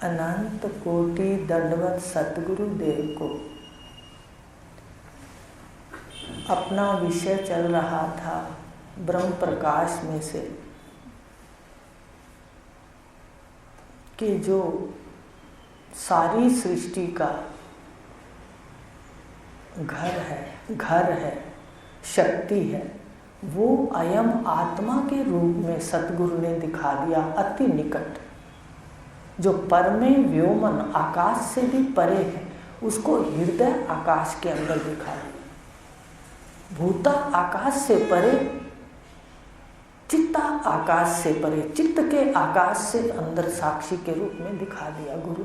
अनंत कोटि दंडवत सतगुरु देव को अपना विषय चल रहा था ब्रह्म प्रकाश में से कि जो सारी सृष्टि का घर है, शक्ति है, वो अयम आत्मा के रूप में सतगुरु ने दिखा दिया। अति निकट जो परमे व्योमन आकाश से भी परे है, उसको हृदय आकाश के अंदर दिखा दिया। भूता आकाश से परे, चित्ता आकाश से परे, चित्त के आकाश से अंदर साक्षी के रूप में दिखा दिया गुरु।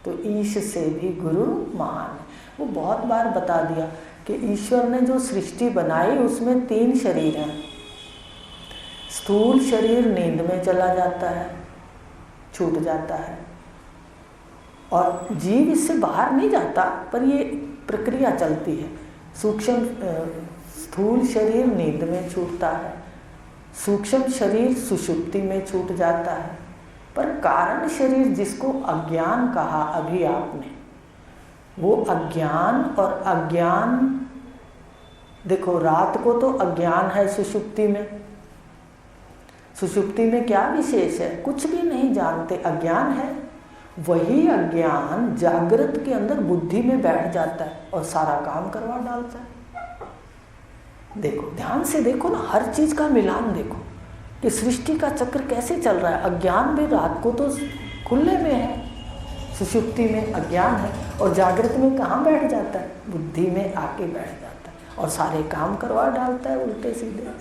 तो ईश से भी गुरु महान है। वो बहुत बार बता दिया कि ईश्वर ने जो सृष्टि बनाई उसमें 3 शरीर हैं। स्थूल शरीर नींद में चला जाता है, छूट जाता है, और जीव इससे बाहर नहीं जाता, पर ये प्रक्रिया चलती है। सूक्ष्म स्थूल शरीर नींद में छूटता है, सूक्ष्म शरीर सुषुप्ति में छूट जाता है, पर कारण शरीर जिसको अज्ञान कहा अभी आपने, वो अज्ञान और अज्ञान, देखो रात को तो अज्ञान है सुषुप्ति में। सुषुप्ति में क्या विशेष है? कुछ भी नहीं जानते, अज्ञान है। वही अज्ञान जागृत के अंदर बुद्धि में बैठ जाता है और सारा काम करवा डालता है। देखो ध्यान से देखो ना, हर चीज का मिलान देखो कि सृष्टि का चक्र कैसे चल रहा है। अज्ञान भी रात को तो खुले में है, सुषुप्ति में अज्ञान है, और जागृत में कहाँ बैठ जाता है? बुद्धि में आके बैठ जाता है और सारे काम करवा डालता है उल्टे सीधे।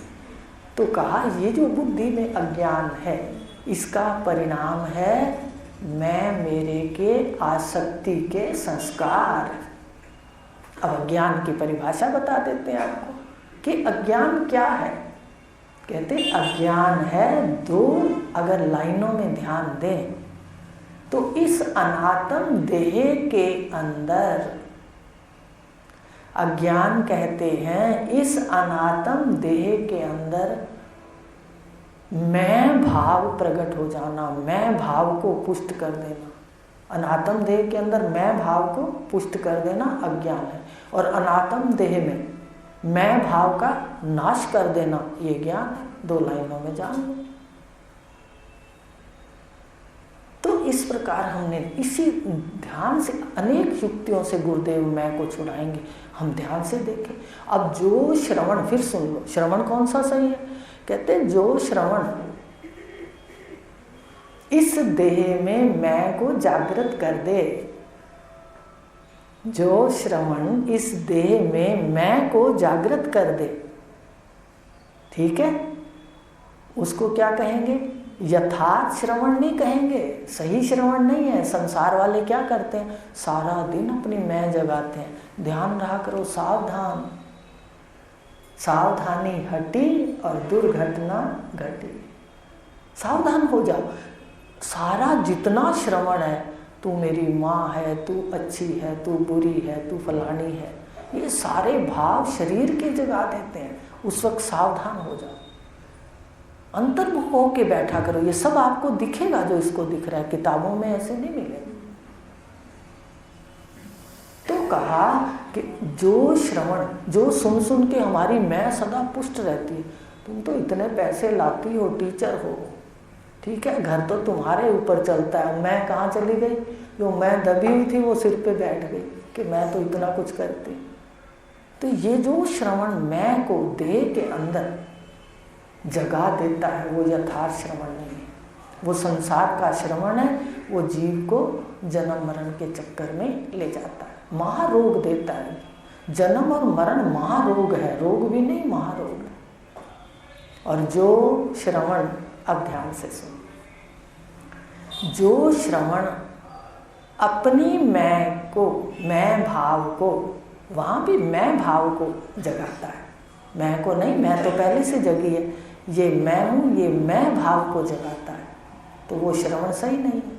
तो कहा ये जो बुद्धि में अज्ञान है, इसका परिणाम है मैं मेरे के आसक्ति के संस्कार। अब अज्ञान की परिभाषा बता देते हैं आपको कि अज्ञान क्या है। कहते अज्ञान है 2, अगर लाइनों में ध्यान दें तो इस अनात्म देह के अंदर अज्ञान कहते हैं, इस अनात्म देह के अंदर मैं भाव प्रकट हो जाना, मैं भाव को पुष्ट कर देना। अनात्म देह के अंदर मैं भाव को पुष्ट कर देना अज्ञान है, और अनात्म देह में मैं भाव का नाश कर देना ये ज्ञान है। 2 लाइनों में जान लो। तो इस प्रकार हमने इसी ध्यान से अनेक युक्तियों से गुरुदेव मैं को छुड़ाएंगे। हम ध्यान से देखें। अब जो श्रवण, फिर सुन लो, श्रवण कौन सा सही है? कहते हैं जो श्रवण इस देह में मैं को जागृत कर दे, जो श्रवण इस देह में मैं को जागृत कर दे, ठीक है, उसको क्या कहेंगे? यथार्थ श्रवण नहीं कहेंगे, सही श्रवण नहीं है। संसार वाले क्या करते हैं? सारा दिन अपनी मैं जगाते हैं। ध्यान रहा करो, सावधान, सावधानी हटी और दुर्घटना घटी। सावधान हो जाओ। सारा जितना श्रवण है, तू मेरी माँ है, तू अच्छी है, तू बुरी है, तू फलानी है, ये सारे भाव शरीर के जगा देते हैं। उस वक्त सावधान हो जाओ, अंतर्मुख होके बैठा करो। ये सब आपको दिखेगा जो इसको दिख रहा है, किताबों में ऐसे नहीं मिलेगा। तो कहा कि जो श्रवण, जो सुन सुन के हमारी मैं सदा पुष्ट रहती है। तुम तो इतने पैसे लाती हो, टीचर हो, ठीक है, घर तो तुम्हारे ऊपर चलता है, मैं कहाँ चली गई? जो मैं दबी हुई थी वो सिर पे बैठ गई कि मैं तो इतना कुछ करती। तो ये जो श्रवण मैं को देह के अंदर जगा देता है, वो यथार्थ श्रवण नहीं है, वो संसार का श्रवण है। वो जीव को जन्म मरण के चक्कर में ले जाता है, महारोग देता है। जन्म और मरण महारोग है, रोग भी नहीं, महारोग है। और जो श्रवण, अब ध्यान से सुनो, जो श्रवण अपनी मैं को, मैं भाव को, वहाँ भी मैं भाव को जगाता है, मैं को नहीं, मैं तो पहले से जगी है, ये मैं हूँ, ये मैं भाव को जगाता है। तो वो श्रवण सही नहीं है,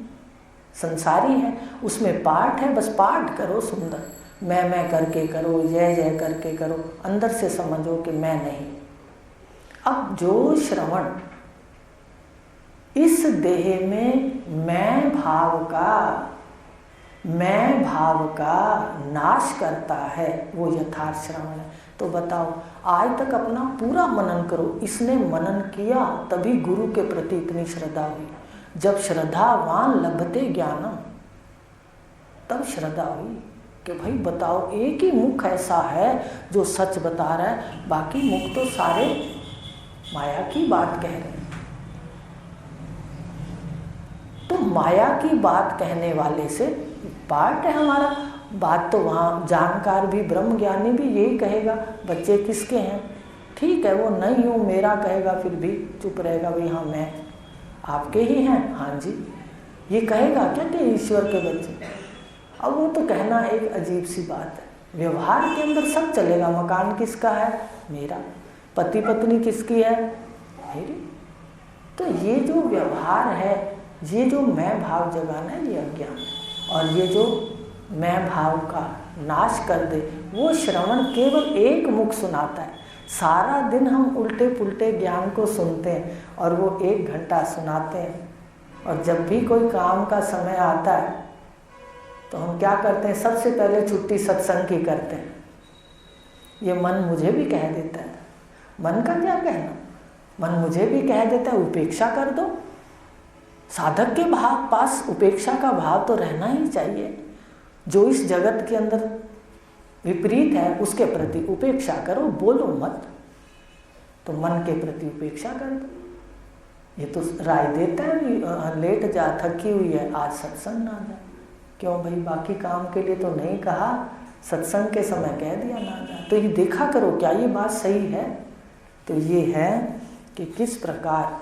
संसारी है, उसमें पाठ है, बस पाठ करो सुंदर, मैं करके करो, जय जय करके करो, अंदर से समझो कि मैं नहीं। अब जो श्रवण इस देह में मैं भाव का नाश करता है, वो यथार्थ श्रवण है। तो बताओ, आज तक अपना पूरा मनन करो। इसने मनन किया तभी गुरु के प्रति इतनी श्रद्धा हुई। जब श्रद्धावान लभते ज्ञानम, तब श्रद्धा हुई कि भाई बताओ, एक ही मुख ऐसा है जो सच बता रहा है, बाकी मुख तो सारे माया की बात कह रहे हैं। तो माया की बात कहने वाले से पार्ट है हमारा। बात तो वहाँ जानकार भी, ब्रह्म ज्ञानी भी यही कहेगा, बच्चे किसके हैं? ठीक है, वो नहीं हूँ मेरा कहेगा, फिर भी चुप रहेगा, भाई हाँ मैं आपके ही हैं, हाँ जी, ये कहेगा क्या कि ईश्वर के बच्चे? अब वो तो कहना एक अजीब सी बात है। व्यवहार के अंदर सब चलेगा। मकान किसका है? मेरा। पति पत्नी किसकी है? मेरी। तो ये जो व्यवहार है, ये जो मैं भाव जगाना है, ये अज्ञान है। और ये जो मैं भाव का नाश कर दे, वो श्रवण केवल एक मुख सुनाता है। सारा दिन हम उल्टे पुल्टे ज्ञान को सुनते हैं और वो 1 घंटा सुनाते हैं। और जब भी कोई काम का समय आता है तो हम क्या करते हैं? सबसे पहले छुट्टी सत्संग की करते हैं। ये मन मुझे भी कह देता है। मन का क्या कहना? मन मुझे भी कह देता है उपेक्षा कर दो। साधक के पास उपेक्षा का भाव तो रहना ही चाहिए। जो इस जगत के अंदर विपरीत है उसके प्रति उपेक्षा करो, बोलो मत। तो मन के प्रति उपेक्षा कर दो। ये तो राय देता है, लेट जा, थकी हुई है, आज सत्संग ना जा। क्यों भाई? बाकी काम के लिए तो नहीं कहा, सत्संग के समय कह दिया ना जा। तो ये देखा करो, क्या ये बात सही है? तो ये है कि किस प्रकार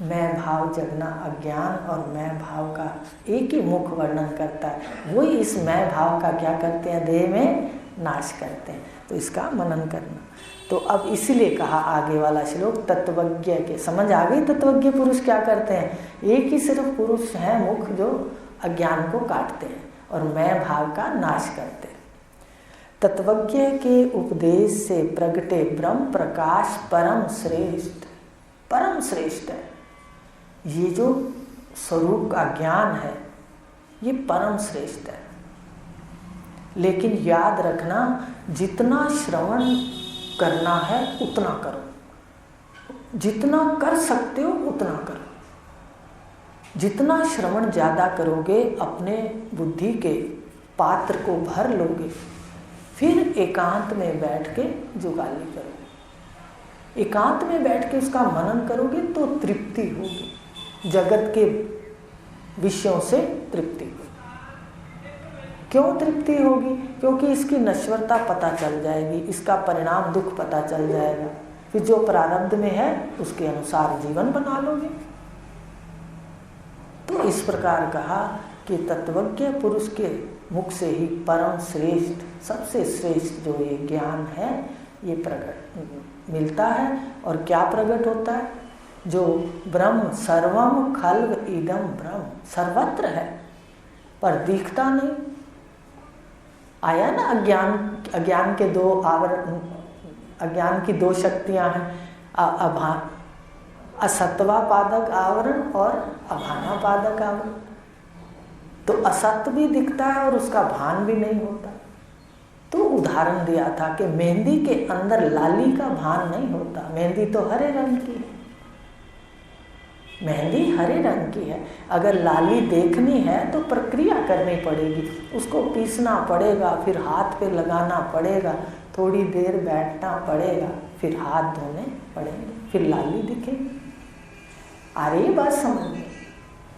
मैं भाव जगना अज्ञान और मैं भाव का एक ही मुख वर्णन करता है। वही इस मैं भाव का क्या करते हैं? देह में नाश करते हैं। तो इसका मनन करना। तो अब इसीलिए कहा आगे वाला श्लोक, तत्वज्ञ के। समझ आ गई? तत्वज्ञ पुरुष क्या करते हैं? एक ही सिर्फ पुरुष है मुख जो अज्ञान को काटते हैं और मैं भाव का नाश करते हैं। तत्वज्ञ के उपदेश से प्रगटे ब्रह्म प्रकाश परम श्रेष्ठ, परम श्रेष्ठ है। ये जो स्वरूप का ज्ञान है ये परम श्रेष्ठ है। लेकिन याद रखना, जितना श्रवण करना है उतना करो, जितना कर सकते हो उतना करो। जितना श्रवण ज़्यादा करोगे, अपने बुद्धि के पात्र को भर लोगे, फिर एकांत में बैठ के जुगाली करोगे। एकांत में बैठ के उसका मनन करोगे तो तृप्ति होगी, जगत के विषयों से तृप्ति होगी। क्यों तृप्ति होगी? क्योंकि इसकी नश्वरता पता चल जाएगी, इसका परिणाम दुख पता चल जाएगा। फिर जो प्रारब्ध में है उसके अनुसार जीवन बना लोगे। तो इस प्रकार कहा कि तत्वज्ञ पुरुष के मुख से ही परम श्रेष्ठ, सबसे श्रेष्ठ जो ये ज्ञान है ये प्रकट मिलता है। और क्या प्रकट होता है? जो ब्रह्म सर्वम खल्व इदम ब्रह्म, सर्वत्र है पर दिखता नहीं। आया ना, अज्ञान के 2 आवरण, अज्ञान की 2 शक्तियां हैं, असत्वा पादक आवरण और अभाना पादक आवरण। तो असत्य भी दिखता है और उसका भान भी नहीं होता। तो उदाहरण दिया था कि मेहंदी के अंदर लाली का भान नहीं होता। मेहंदी तो हरे रंग की है, मेहंदी हरे रंग की है। अगर लाली देखनी है तो प्रक्रिया करनी पड़ेगी, उसको पीसना पड़ेगा, फिर हाथ पे लगाना पड़ेगा, थोड़ी देर बैठना पड़ेगा, फिर हाथ धोने पड़ेंगे, फिर लाली दिखेगी। आ रही बात समझ में?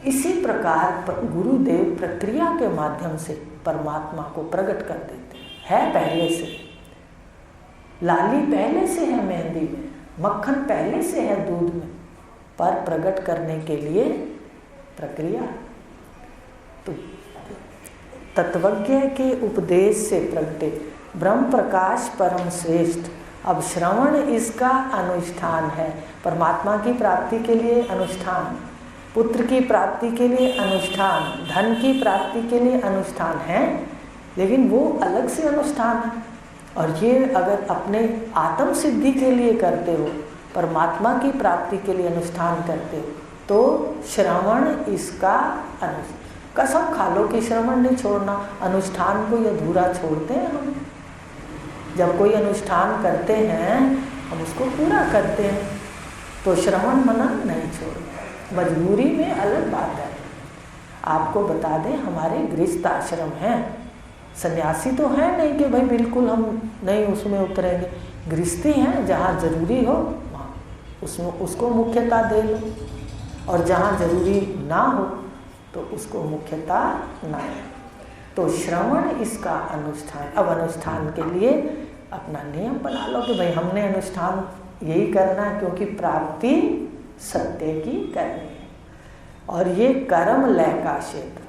इसी प्रकार गुरुदेव प्रक्रिया के माध्यम से परमात्मा को प्रकट कर देते हैं। पहले से लाली पहले से है मेहंदी में, मक्खन पहले से है दूध में, पर प्रकट करने के लिए प्रक्रिया। तो तत्वज्ञ के उपदेश से प्रगटे ब्रह्म प्रकाश परम श्रेष्ठ। अब श्रवण इसका अनुष्ठान है। परमात्मा की प्राप्ति के लिए अनुष्ठान, पुत्र की प्राप्ति के लिए अनुष्ठान, धन की प्राप्ति के लिए अनुष्ठान है, लेकिन वो अलग से अनुष्ठान है। और ये अगर अपने आत्म सिद्धि के लिए करते हो, परमात्मा की प्राप्ति के लिए अनुष्ठान करते हो, तो श्रवण इसका कसम खा लो कि श्रवण नहीं छोड़ना। अनुष्ठान को अधूरा छोड़ते हैं हम। जब कोई अनुष्ठान करते हैं हम उसको पूरा करते हैं, तो श्रवण मनन नहीं छोड़ते। मजबूरी में अलग बात है। आपको बता दें, हमारे गृहस्थ आश्रम हैं, सन्यासी तो है नहीं कि भाई बिल्कुल हम नहीं उसमें उतरेंगे। गृहस्थी हैं, जहाँ जरूरी हो वहाँ उसमें उसको मुख्यता दे लो, और जहाँ जरूरी ना हो तो उसको मुख्यता ना दे। तो श्रवण इसका अनुष्ठान। अब अनुष्ठान के लिए अपना नियम बना लो कि भाई हमने अनुष्ठान यही करना है, क्योंकि प्राप्ति सत्य की करनी है। और ये कर्म लय का क्षेत्र,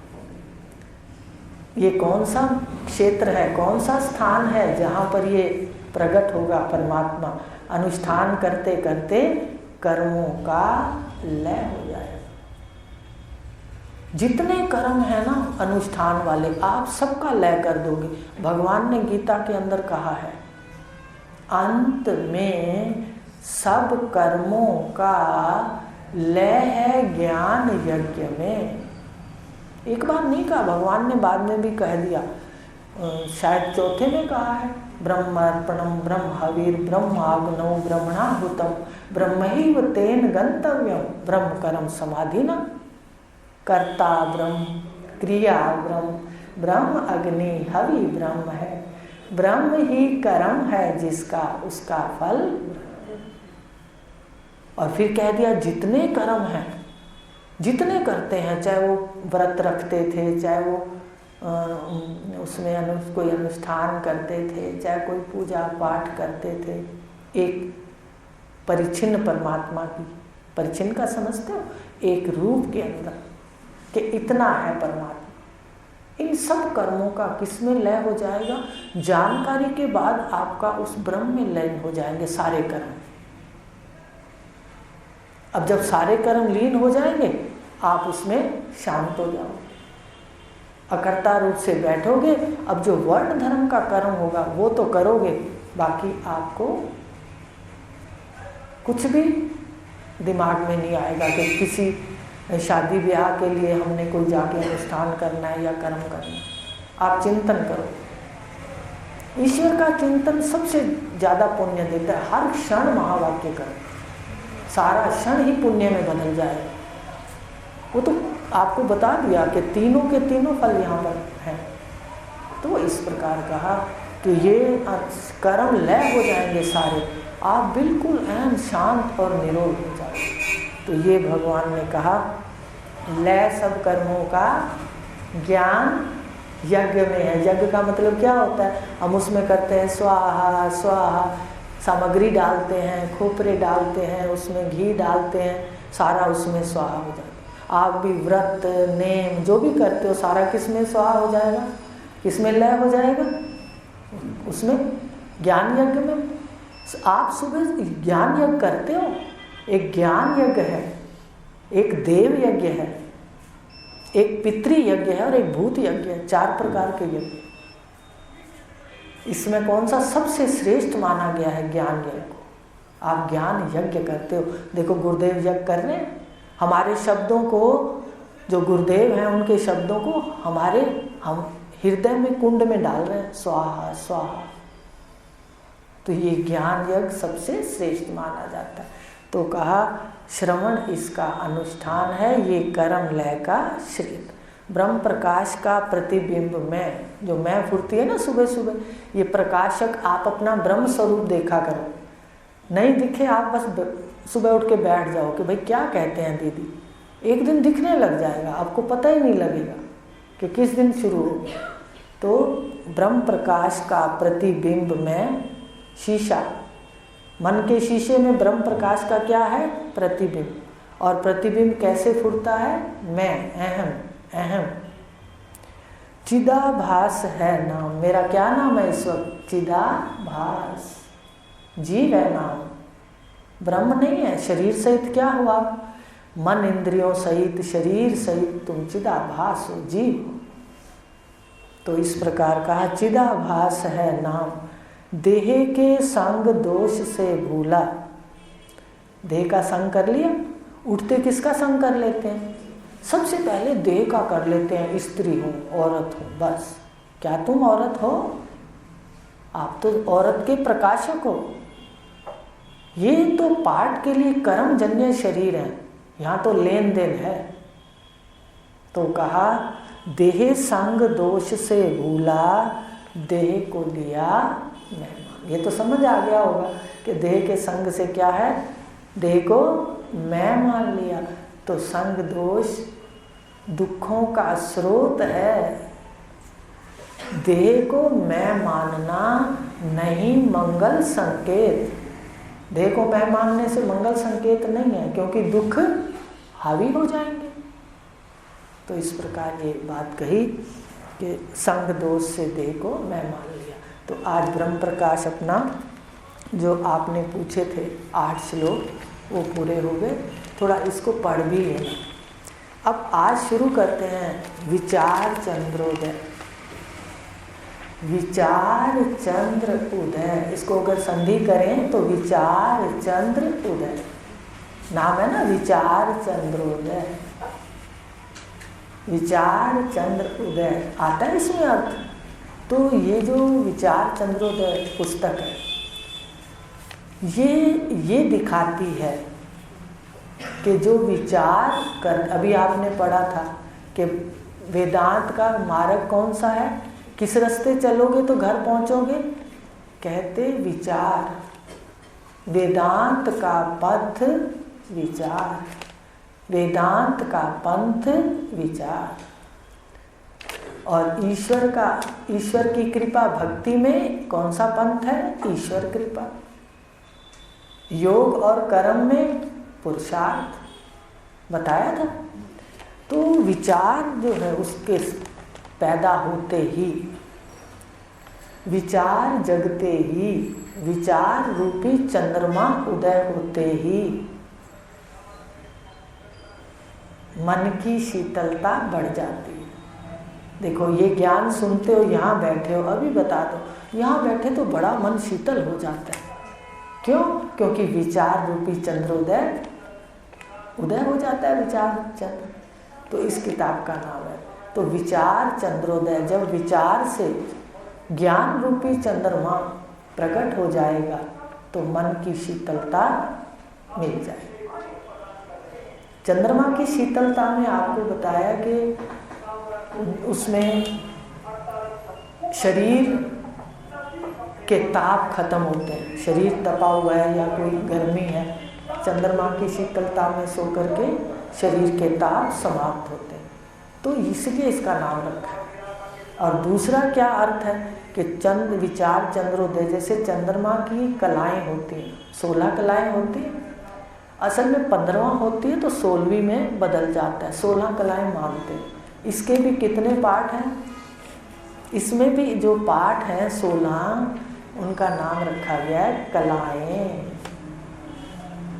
ये कौन सा क्षेत्र है, कौन सा स्थान है जहाँ पर ये प्रकट होगा परमात्मा? अनुष्ठान करते करते कर्मों का लय हो जाए। जितने कर्म है ना अनुष्ठान वाले, आप सबका लय कर दोगे। भगवान ने गीता के अंदर कहा है, अंत में सब कर्मों का लय है ज्ञान यज्ञ में। एक बार नहीं कहा, भगवान ने बाद में भी कह दिया, शायद चौथे में कहा है, ब्रह्मार्पणम ब्रह्म हविर ब्रह्माग्नौ ब्रह्मणाहुतम ब्रह्मैव तेन गंतव्यम ब्रह्म कर्म समाधिना। कर्ता ब्रह्म, क्रिया ब्रह्म, ब्रह्म अग्नि हवि ब्रह्म है, ब्रह्म ही कर्म है जिसका उसका फल। और फिर कह दिया जितने कर्म हैं, जितने करते हैं, चाहे वो व्रत रखते थे, चाहे वो उसमें कोई अनुष्ठान करते थे, चाहे कोई पूजा पाठ करते थे, एक परिच्छिन्न परमात्मा की, परिच्छिन्न का समझते हो, एक रूप के अंदर कि इतना है परमात्मा। इन सब कर्मों का किस में लय हो जाएगा? जानकारी के बाद आपका उस ब्रह्म में लय हो जाएंगे सारे कर्म। अब जब सारे कर्म लीन हो जाएंगे, आप उसमें शांत हो जाओगे, अकर्ता रूप से बैठोगे। अब जो वर्ण धर्म का कर्म होगा वो तो करोगे, बाकी आपको कुछ भी दिमाग में नहीं आएगा कि किसी शादी ब्याह के लिए हमने कोई जाके अनुष्ठान करना है या कर्म करना है। आप चिंतन करो। ईश्वर का चिंतन सबसे ज़्यादा पुण्य देता है। हर क्षण महावाक्य करो, सारा क्षण ही पुण्य में बदल जाएगा। वो तो आपको बता दिया कि तीनों के तीनों फल यहाँ पर हैं। तो इस प्रकार कहा कि ये कर्म लय हो जाएंगे सारे, आप बिल्कुल ऐन शांत और निरोध हो जाओगे। तो ये भगवान ने कहा लय सब कर्मों का ज्ञान यज्ञ में है। यज्ञ का मतलब क्या होता है? हम उसमें करते हैं स्वाहा स्वाहा, सामग्री डालते हैं, खोपरे डालते हैं, उसमें घी डालते हैं, सारा उसमें स्वाहा हो जाता है। आप भी व्रत नेम जो भी करते हो सारा किस में स्वाहा हो जाएगा, किसमें लय हो जाएगा? उसमें ज्ञान यज्ञ में। आप सुबह ज्ञान यज्ञ करते हो, एक ज्ञान यज्ञ है, एक देव यज्ञ है, एक पितृ यज्ञ है और एक भूत यज्ञ है। 4 प्रकार के यज्ञ। इसमें कौन सा सबसे श्रेष्ठ माना गया है? ज्ञान यज्ञ को। आप ज्ञान यज्ञ करते हो। देखो गुरुदेव यज्ञ कर रहे हैं, हमारे शब्दों को, जो गुरुदेव हैं उनके शब्दों को हम हृदय में कुंड में डाल रहे हैं, स्वाहा स्वाहा। तो ये ज्ञान यज्ञ सबसे श्रेष्ठ माना जाता है। तो कहा श्रवण इसका अनुष्ठान है, ये कर्म लय का श्रेष्ठ। ब्रह्म प्रकाश का प्रतिबिंब में, जो मैं फुर्ती है ना सुबह सुबह, ये प्रकाशक आप अपना ब्रह्म स्वरूप देखा करो। नहीं दिखे आप बस सुबह उठ के बैठ जाओ कि भाई क्या कहते हैं दीदी, एक दिन दिखने लग जाएगा, आपको पता ही नहीं लगेगा कि किस दिन शुरू हो गया। तो ब्रह्म प्रकाश का प्रतिबिंब में शीशा, मन के शीशे में ब्रह्म प्रकाश का क्या है? प्रतिबिंब। और प्रतिबिंब कैसे फुरता है? मैं, अहम, अहम। चिदाभास है नाम, मेरा क्या नाम है इस वक्त? चिदाभास। जीव है नाम, ब्रह्म नहीं है। शरीर सहित क्या हो आप? मन इंद्रियों सहित, शरीर सहित तुम चिदाभास हो, जीव हो। तो इस प्रकार कहा चिदाभास है नाम, देह के संग दोष से भूला। देह का संग कर लिया, उठते किसका संग कर लेते हैं? सबसे पहले देह का कर लेते हैं, स्त्री हूँ, औरत हूँ, बस। क्या तुम औरत हो? आप तो औरत के प्रकाशक हो। ये तो पाठ के लिए कर्मजन्य शरीर है, यहाँ तो लेन देन है। तो कहा देह संग दोष से भूला, देह को लिया मैं। ये तो समझ आ गया होगा कि देह के संग से क्या है, देह को मैं मान लिया। तो संग दोष दुखों का स्रोत है। देह को मैं मानना नहीं मंगल संकेत। देह को मैं मानने से मंगल संकेत नहीं है, क्योंकि दुख हावी हो जाएंगे। तो इस प्रकार ये बात कही कि संग दोष से देह को मैं मान लिया। तो आज ब्रह्म प्रकाश अपना जो आपने पूछे थे 8 श्लोक वो पूरे हो गए। थोड़ा इसको पढ़ भी लेना। अब आज शुरू करते हैं विचार चंद्रोदय। विचार चंद्र उदय, इसको अगर संधि करें तो विचार चंद्र उदय नाम है ना, विचार चंद्रोदय। विचार चंद्र उदय आता है इसमें अर्थ। तो ये जो विचार चंद्रोदय पुस्तक है, ये दिखाती है कि जो विचार कर, अभी आपने पढ़ा था कि वेदांत का मार्ग कौन सा है, किस रास्ते चलोगे तो घर पहुंचोगे, कहते विचार। वेदांत का पथ विचार, वेदांत का पंथ विचार। और ईश्वर की कृपा भक्ति में कौन सा पंथ है, ईश्वर कृपा। योग और कर्म में पुरुषार्थ बताया था। तो विचार जो है उसके पैदा होते ही, विचार जगते ही, विचार रूपी चंद्रमा उदय होते ही मन की शीतलता बढ़ जाती है। देखो ये ज्ञान सुनते हो, यहाँ बैठे हो, अभी बता दो, यहाँ बैठे तो बड़ा मन शीतल हो जाता है। क्यों? क्योंकि विचार रूपी चंद्रोदय उदय हो जाता है, विचार चंद्र। तो इस किताब का नाम है। तो विचार चंद्रोदय, जब विचार से ज्ञान रूपी चंद्रमा प्रकट हो जाएगा तो मन की शीतलता मिल जाएगी। चंद्रमा की शीतलता में आपको बताया कि उसमें शरीर के ताप खत्म होते हैं। शरीर तपा हुआ है या कोई गर्मी है, चंद्रमा की शीतलता में सो करके शरीर के ताप समाप्त होते हैं। तो इसलिए इसका नाम रखा है। और दूसरा क्या अर्थ है कि चंद्र विचार चंद्रोदय, जैसे चंद्रमा की कलाएं होती हैं, 16 कलाएं होती हैं, असल में 15वां होती है तो 16वीं में बदल जाता है। 16 कलाएं मानते हैं। इसके भी कितने पाठ हैं? इसमें भी जो पाठ हैं 16, उनका नाम रखा गया है कलाएं।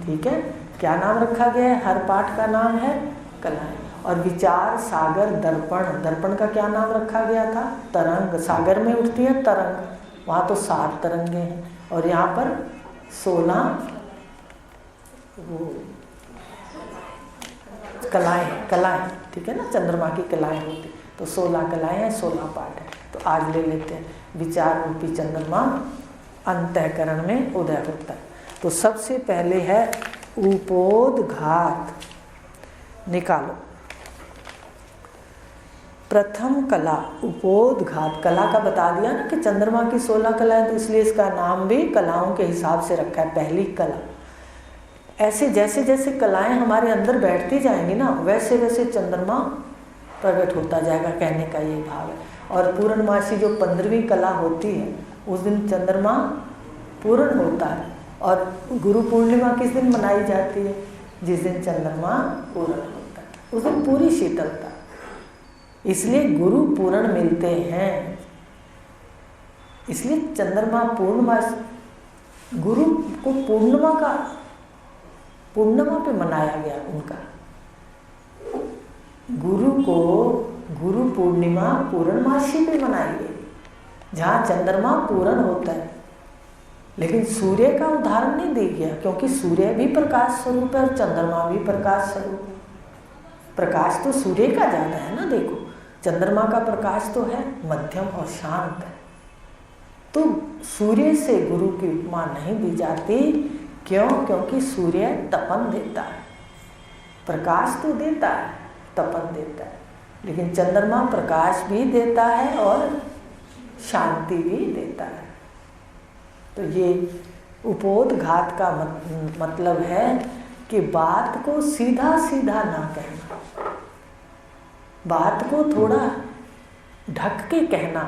ठीक है, क्या नाम रखा गया है? हर पाठ का नाम है कलाएं। और विचार सागर दर्पण, दर्पण का क्या नाम रखा गया था? तरंग। सागर में उठती है तरंग, वहाँ तो 7 तरंगे हैं। और यहाँ पर 16 वो कलाएं, ठीक है ना, चंद्रमा की कलाएं होती। तो 16 कलाएं हैं, 16 पाठ है। तो आज ले लेते हैं विचार रूपी चंद्रमा अंतःकरण में उदय होता है। तो सबसे पहले है उपोदघात, निकालो। प्रथम कला उपोदघात, कला का बता दिया ना कि चंद्रमा की 16 कलाएं, तो इसलिए इसका नाम भी कलाओं के हिसाब से रखा है, पहली कला। ऐसे जैसे जैसे कलाएं हमारे अंदर बैठती जाएंगी ना, वैसे वैसे चंद्रमा प्रकट होता जाएगा, कहने का ये भाव है। और पूर्णमासी जो 15वीं कला होती है, उस दिन चंद्रमा पूर्ण होता है। और गुरु पूर्णिमा किस दिन मनाई जाती है? जिस दिन चंद्रमा पूर्ण होता है, उस दिन पूरी शीतलता। इसलिए गुरु पूर्ण मिलते हैं, इसलिए चंद्रमा पूर्णमास, गुरु को पूर्णिमा पे मनाया गया उनका। गुरु को गुरु पूर्णिमा पूर्णमासी पे मनाई गई, जहाँ चंद्रमा पूर्ण होता है। लेकिन सूर्य का उदाहरण नहीं दिया गया, क्योंकि सूर्य भी प्रकाश स्वरूप है और चंद्रमा भी प्रकाश स्वरूप है। प्रकाश तो सूर्य का ज़्यादा है ना, देखो चंद्रमा का प्रकाश तो है मध्यम और शांत है। तो सूर्य से गुरु की उपमा नहीं दी जाती। क्यों? क्योंकि सूर्य तपन देता है, प्रकाश तो देता है, तपन देता है, लेकिन चंद्रमा प्रकाश भी देता है और शांति भी देता है। तो ये उपोद्घात का मतलब है कि बात को सीधा सीधा ना कहना, बात को थोड़ा ढक के कहना,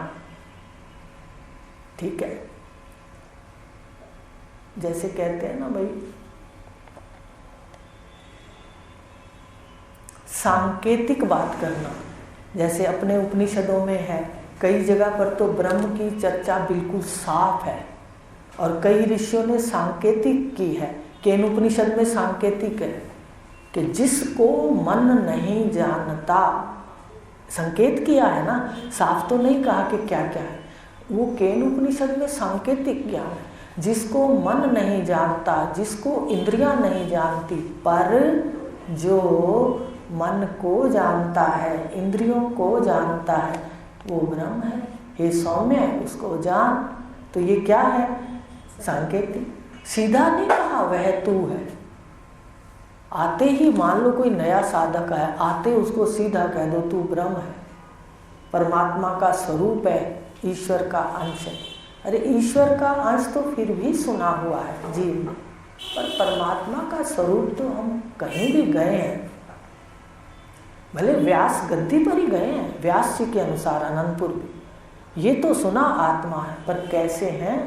ठीक है। जैसे कहते हैं ना भाई, सांकेतिक बात करना, जैसे अपने उपनिषदों में है, कई जगह पर तो ब्रह्म की चर्चा बिल्कुल साफ है और कई ऋषियों ने सांकेतिक की है। केन उपनिषद में सांकेतिक है कि जिसको मन नहीं जानता, संकेत किया है ना, साफ तो नहीं कहा कि क्या क्या है, वो केन उपनिषद में सांकेतिक ज्ञान है। जिसको मन नहीं जानता, जिसको इंद्रियां नहीं जानती, पर जो मन को जानता है, इंद्रियों को जानता है, वो ब्रह्म है। हे सौम्य, उसको जान। तो ये क्या है? सांकेतिक। सीधा नहीं कहा वह तू है। आते ही मान लो कोई नया साधक है, आते उसको सीधा कह दो तू ब्रह्म है, परमात्मा का स्वरूप है, ईश्वर का अंश है। अरे ईश्वर का अंश तो फिर भी सुना हुआ है जीव में, पर परमात्मा का स्वरूप तो हम कहीं भी गए हैं, भले व्यास गद्दी पर ही गए हैं, व्यास जी के अनुसार अनंतपुर भी, ये तो सुना आत्मा है, पर कैसे हैं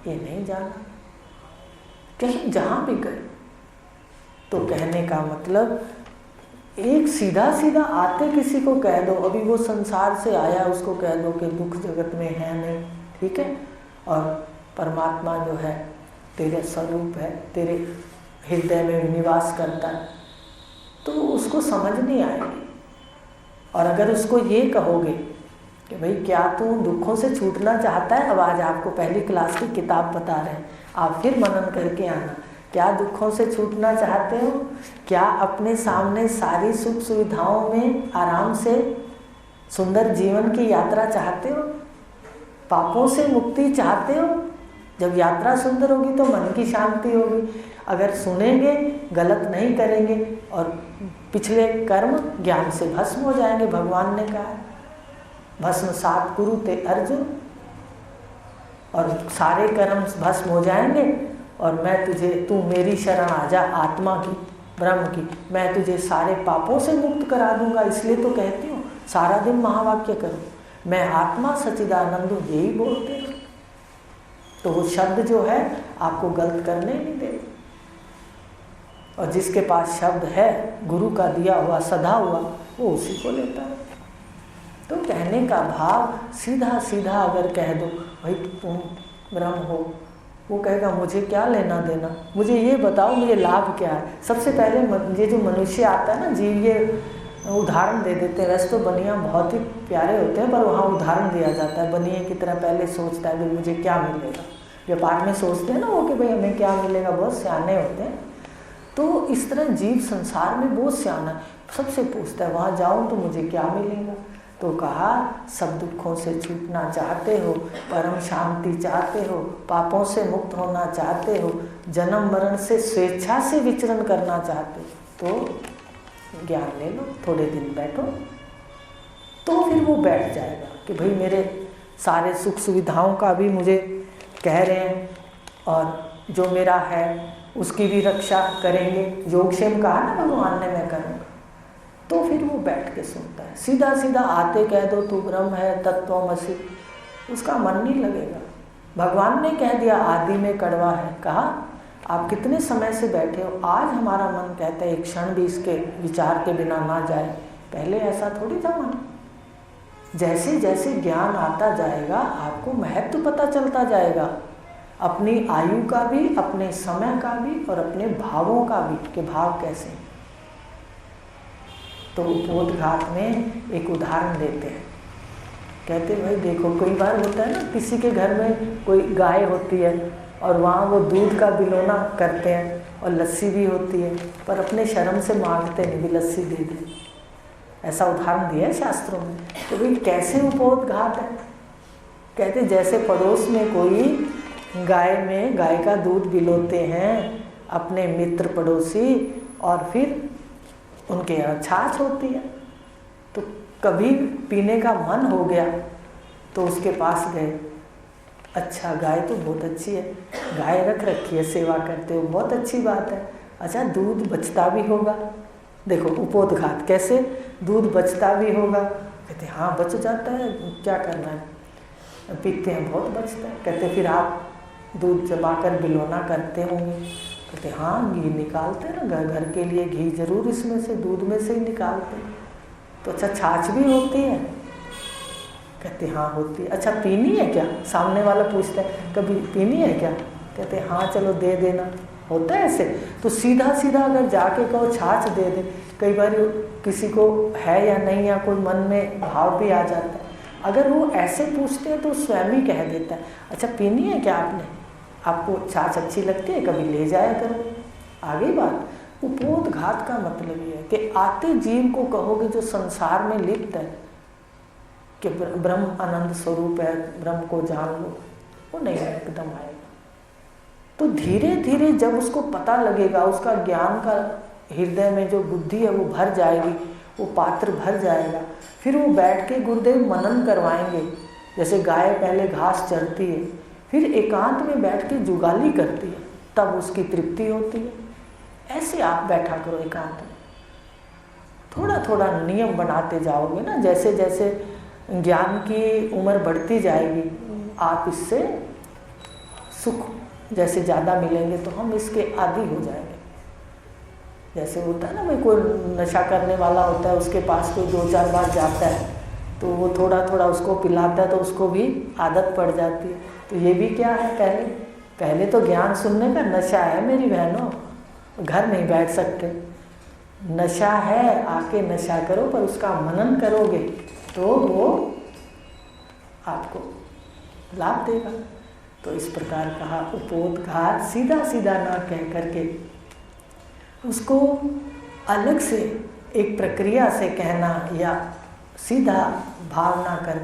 ये नहीं जाना। कहीं जहाँ भी गए तो कहने का मतलब एक सीधा सीधा आते किसी को कह दो, अभी वो संसार से आया उसको कह दो कि दुख जगत में है नहीं, ठीक है, और परमात्मा जो है तेरे स्वरूप है, तेरे हृदय में निवास करता है, तो उसको समझ नहीं आएगी। और अगर उसको ये कहोगे कि भाई क्या तू दुखों से छूटना चाहता है, अब आज आपको पहली क्लास की किताब बता रहे हैं, आप फिर मनन करके आना, क्या दुखों से छूटना चाहते हो? क्या अपने सामने सारी सुख सुविधाओं में आराम से सुंदर जीवन की यात्रा चाहते हो? पापों से मुक्ति चाहते हो? जब यात्रा सुंदर होगी तो मन की शांति होगी। अगर सुनेंगे, गलत नहीं करेंगे और पिछले कर्म ज्ञान से भस्म हो जाएंगे। भगवान ने कहा भस्म सात कुरुते अर्जुन, और सारे कर्म भस्म हो जाएंगे और मैं तुझे, तू मेरी शरण आ जा, आत्मा की, ब्रह्म की, मैं तुझे सारे पापों से मुक्त करा दूंगा। इसलिए तो कहती हूँ सारा दिन महावाक्य करो, मैं आत्मा सच्चिदानंद हूँ, यही बोलते हैं। तो वो शब्द जो है आपको गलत करने नहीं दे, और जिसके पास शब्द है गुरु का दिया हुआ सधा हुआ, वो उसी को लेता है। तो कहने का भाव सीधा सीधा अगर कह दो भाई तुम ब्रह्म हो, वो कहेगा मुझे क्या लेना देना, मुझे ये बताओ मुझे लाभ क्या है। सबसे पहले ये जो मनुष्य आता है ना जीव, ये उदाहरण दे देते हैं। वैसे तो बनिया बहुत ही प्यारे होते हैं, पर वहाँ उदाहरण दिया जाता है। बनिए की तरह पहले सोचता है भाई मुझे क्या मिलेगा। व्यापार में सोचते हैं ना वो कि भाई हमें क्या मिलेगा, बहुत सियाने होते हैं। तो इस तरह जीव संसार में बहुत सियाना, सबसे पूछता है वहाँ जाऊँ तो मुझे क्या मिलेगा। तो कहा सब दुखों से छूटना चाहते हो, परम शांति चाहते हो, पापों से मुक्त होना चाहते हो, जन्म मरण से स्वेच्छा से विचरण करना चाहते हो, तो ज्ञान ले लो, थोड़े दिन बैठो। तो फिर वो बैठ जाएगा कि भाई मेरे सारे सुख सुविधाओं का भी मुझे कह रहे हैं और जो मेरा है उसकी भी रक्षा करेंगे, योगक्षेम कहा ना भगवान ने, मैं करूँगा। तो फिर वो बैठ के सुनता है। सीधा सीधा आते कह दो तू ब्रह्म है, तत्वमसि, उसका मन नहीं लगेगा। भगवान ने कह दिया आदि में कड़वा है, कहा आप कितने समय से बैठे हो, आज हमारा मन कहता है एक क्षण भी इसके विचार के बिना ना जाए। पहले ऐसा थोड़ी था मन। जैसे जैसे ज्ञान आता जाएगा आपको महत्व पता चलता जाएगा, अपनी आयु का भी, अपने समय का भी और अपने भावों का भी, कि भाव कैसे हैं। तो उपोद्घात में एक उदाहरण देते हैं, कहते भाई देखो कई बार होता है ना किसी के घर में कोई गाय होती है और वहाँ वो दूध का बिलोना करते हैं और लस्सी भी होती है, पर अपने शर्म से मांगते नहीं भी लस्सी दे दे। ऐसा उदाहरण दिया है शास्त्रों में। तो भाई कैसे उपोद्घात है? कहते जैसे पड़ोस में कोई गाय का दूध बिलोते हैं अपने मित्र पड़ोसी, और फिर उनके यहाँ छाछ होती है, तो कभी पीने का मन हो गया तो उसके पास गए। अच्छा, गाय तो बहुत अच्छी है, गाय रख रखी है, सेवा करते हो, बहुत अच्छी बात है। अच्छा, दूध बचता भी होगा। देखो उपोद्घात कैसे, दूध बचता भी होगा। कहते हाँ बच जाता है, क्या करना है, पीते हैं बहुत बचता है। कहते फिर आप दूध जमा कर बिलोना करते होंगे। कहते हाँ, घी निकालते ना, घर के लिए घी जरूर इसमें से, दूध में से ही निकालते। तो अच्छा, छाछ भी होती है? कहते हाँ होती है। अच्छा, पीनी है क्या? सामने वाला पूछता है कभी पीनी है क्या? कहते हाँ चलो दे देना। होता है ऐसे? तो सीधा सीधा अगर जाके कहो छाछ दे दे, कई बार किसी को है या नहीं, या कोई मन में भाव भी आ जाता है। अगर वो ऐसे पूछते हैं तो स्वयं ही कह देता है अच्छा पीनी है क्या आपने, आपको छाछ अच्छी लगती है, कभी ले जाया करो। आगे बात। उपोद्घात का मतलब ये है कि आते जीव को कहोगे जो संसार में लिप्त है कि ब्रह्म आनंद स्वरूप है, ब्रह्म को जान लो, वो नहीं एकदम आएगा। तो धीरे धीरे जब उसको पता लगेगा, उसका ज्ञान का हृदय में जो बुद्धि है वो भर जाएगी, वो पात्र भर जाएगा, फिर वो बैठ के गुरुदेव मनन करवाएंगे। जैसे गाय पहले घास चरती है, फिर एकांत में बैठ के जुगाली करती है, तब उसकी तृप्ति होती है। ऐसे आप बैठा करो एकांत में, थोड़ा थोड़ा नियम बनाते जाओगे ना, जैसे जैसे ज्ञान की उम्र बढ़ती जाएगी, आप इससे सुख जैसे ज़्यादा मिलेंगे तो हम इसके आदी हो जाएंगे। जैसे होता है ना, भाई कोई नशा करने वाला होता है, उसके पास कोई 2-4 बार जाता है तो वो थोड़ा थोड़ा उसको पिलाता है तो उसको भी आदत पड़ जाती है। तो ये भी क्या है, पहले तो ज्ञान सुनने का नशा है मेरी बहनों, घर नहीं बैठ सकते। नशा है, आके नशा करो, पर उसका मनन करोगे तो वो आपको लाभ देगा। तो इस प्रकार कहा उपोद्घात, सीधा सीधा ना कह करके उसको अलग से एक प्रक्रिया से कहना, या सीधा भावना कर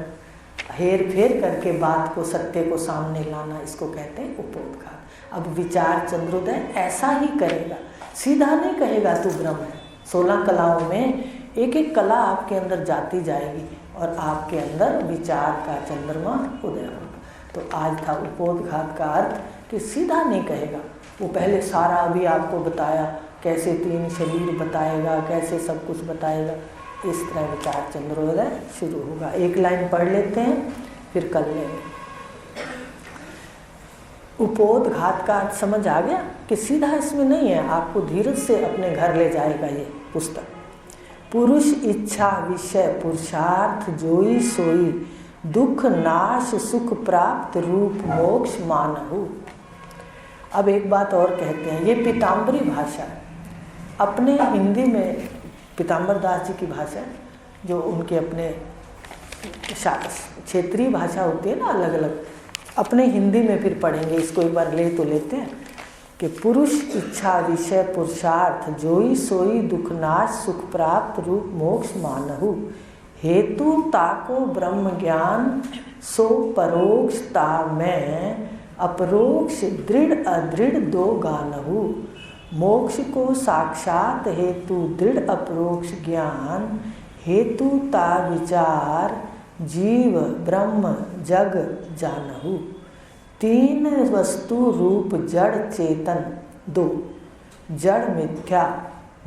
हेर फेर करके बात को, सत्य को सामने लाना, इसको कहते हैं उपोद्घात। अब विचार चंद्रोदय ऐसा ही करेगा, सीधा नहीं कहेगा तू ब्रह्म है। 16 कलाओं में एक एक कला आपके अंदर जाती जाएगी और आपके अंदर विचार का चंद्रमा उदय होगा। तो आज था उपोद्घात का अर्थ कि सीधा नहीं कहेगा, वो पहले सारा अभी आपको बताया, कैसे 3 शरीर बताएगा, कैसे सब कुछ बताएगा। इस तरह विचार चंद्रोदय शुरू होगा। एक लाइन पढ़ लेते हैं, फिर कल लेंगे। उपोद्घात का अर्थ समझ आ गया कि सीधा इसमें नहीं है, आपको धीरज से अपने घर ले जाएगा ये पुस्तक। पुरुष इच्छा विषय पुरुषार्थ जोई सोई, दुख नाश सुख प्राप्त रूप मोक्ष मानहु। अब एक बात और कहते हैं, ये पीताम्बरी भाषा है। अपने हिंदी में पीताम्बर दास जी की भाषा, जो उनके अपने क्षेत्रीय भाषा होती है ना अलग अलग, अपने हिंदी में फिर पढ़ेंगे। इसको एक बार ले तो लेते हैं कि पुरुष इच्छा विषय पुरुषार्थ जोई सोई दुख नाश सुख प्राप्त रूप मोक्ष मानहु, हेतु ताको ब्रह्म ज्ञान सो परोक्ष ता में अपरोक्ष दृढ़ अदृढ़ दो गानहु। मोक्ष को साक्षात हेतु दृढ़ अपरोक्ष ज्ञान, हेतु ता विचार जीव ब्रह्म जग जानहु। 3 वस्तु रूप जड़ चेतन 2, जड़ मिथ्या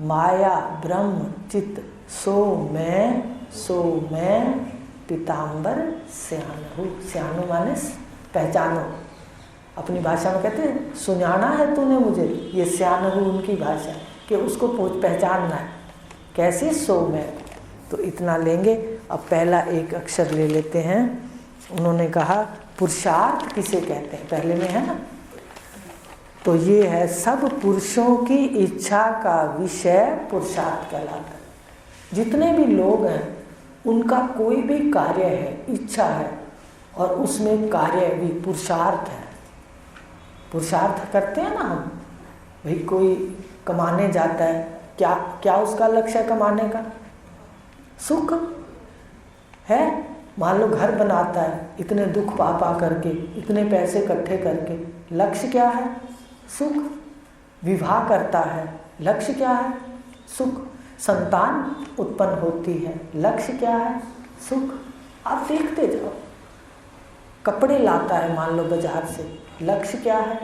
माया ब्रह्म चित्त, सो मैं पीताम्बर स्यानहु। स्यानु माने पहचानो, अपनी भाषा में कहते हैं सुनाना है तूने मुझे, ये स्यानहु उनकी भाषा कि उसको पहचानना है। कैसे? सो मैं। तो इतना लेंगे। अब पहला एक अक्षर ले लेते हैं। उन्होंने कहा पुरुषार्थ किसे कहते हैं, पहले में है ना, तो ये है सब पुरुषों की इच्छा का विषय पुरुषार्थ कहलाता है। जितने भी लोग हैं उनका कोई भी कार्य है, इच्छा है, और उसमें कार्य भी पुरुषार्थ है। पुरुषार्थ करते हैं ना हम, भाई कोई कमाने जाता है, क्या क्या उसका लक्ष्य है कमाने का? सुख है। मान लो घर बनाता है, इतने दुख पा पा करके, इतने पैसे इकट्ठे करके, लक्ष्य क्या है? सुख। विवाह करता है, लक्ष्य क्या है? सुख। संतान उत्पन्न होती है, लक्ष्य क्या है? सुख। आप देखते जाओ। कपड़े लाता है मान लो बाजार से, लक्ष्य क्या है?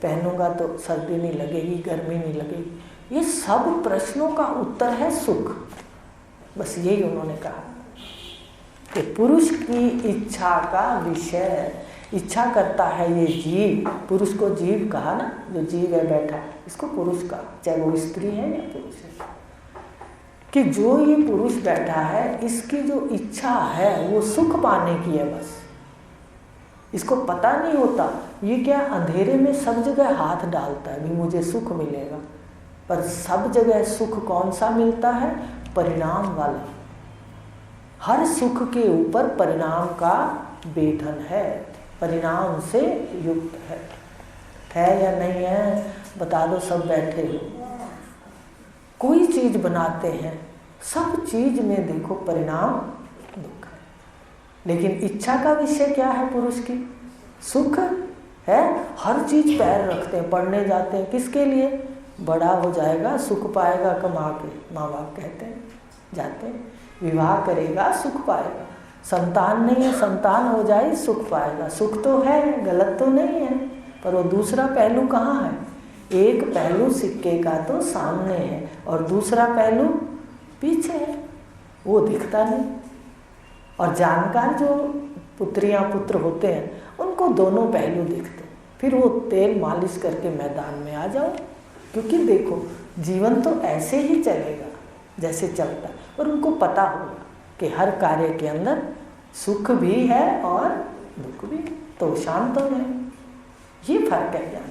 पहनूंगा तो सर्दी नहीं लगेगी, गर्मी नहीं लगेगी। ये सब प्रश्नों का उत्तर है सुख। बस यही उन्होंने कहा कि पुरुष की इच्छा का विषय, इच्छा करता है ये जीव, पुरुष को जीव कहा ना, जो जीव है बैठा, इसको पुरुष कहा, चाहे वो स्त्री है या पुरुष है, कि जो ये पुरुष बैठा है इसकी जो इच्छा है वो सुख पाने की है। बस इसको पता नहीं होता, ये क्या अंधेरे में सब जगह हाथ डालता है, भी मुझे सुख मिलेगा, पर सब जगह सुख कौन सा मिलता है? परिणाम वाला। हर सुख के ऊपर परिणाम का वेधन है, परिणाम से युक्त है या नहीं है? बता दो, सब बैठे हो। कोई चीज बनाते हैं, सब चीज में देखो परिणाम दुख है, लेकिन इच्छा का विषय क्या है पुरुष की? सुख है। हर चीज पैर रखते हैं, पढ़ने जाते हैं, किसके लिए? बड़ा हो जाएगा, सुख पाएगा कमा के, माँ बाप कहते हैं, जाते हैं। विवाह करेगा, सुख पाएगा। संतान नहीं है, संतान हो जाए, सुख पाएगा। सुख तो है, गलत तो नहीं है, पर वो दूसरा पहलू कहाँ है? एक पहलू सिक्के का तो सामने है और दूसरा पहलू पीछे है, वो दिखता नहीं। और जानकार जो पुत्रियां पुत्र होते हैं उनको दोनों पहलू दिखते हैं, फिर वो तेल मालिश करके मैदान में आ जाओ, क्योंकि देखो जीवन तो ऐसे ही चलेगा जैसे चलता है, और उनको पता होगा कि हर कार्य के अंदर सुख भी है और दुख भी, तो शांत हो जाए। ये फर्क है ज्ञान।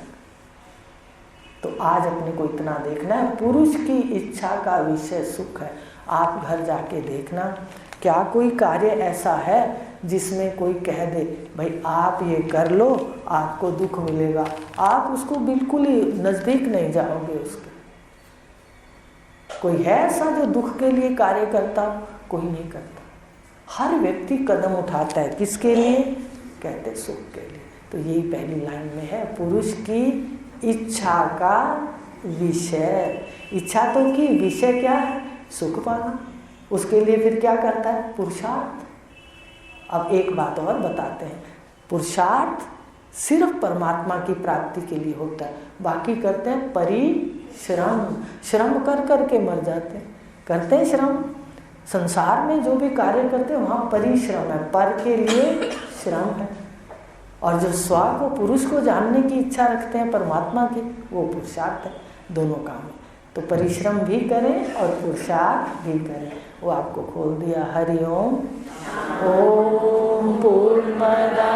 तो आज अपने को इतना देखना है, पुरुष की इच्छा का विषय सुख है। आप घर जाके देखना, क्या कोई कार्य ऐसा है जिसमें कोई कह दे भाई आप ये कर लो आपको दुख मिलेगा, आप उसको बिल्कुल ही नज़दीक नहीं जाओगे उसके। कोई है ऐसा जो दुख के लिए कार्य करता? कोई नहीं करता। हर व्यक्ति कदम उठाता है, किसके लिए? कहते सुख के लिए। तो यही पहली लाइन में है, पुरुष की इच्छा का विषय। इच्छा तो की, विषय क्या है? सुख पाना। उसके लिए फिर क्या करता है? पुरुषार्थ। अब एक बात और बताते हैं, पुरुषार्थ सिर्फ परमात्मा की प्राप्ति के लिए होता है, बाकी करते हैं परिश्रम। श्रम कर करके मर जाते हैं, करते हैं श्रम। संसार में जो भी कार्य करते हैं वहाँ परिश्रम है, पर के लिए श्रम है। और जो स्व को, पुरुष को जानने की इच्छा रखते हैं परमात्मा की, वो पुरुषार्थ है। दोनों काम है, तो परिश्रम भी करें और पुरुषार्थ भी करें। वो आपको खोल दिया। हरि ओम। ओम पूर्णमदा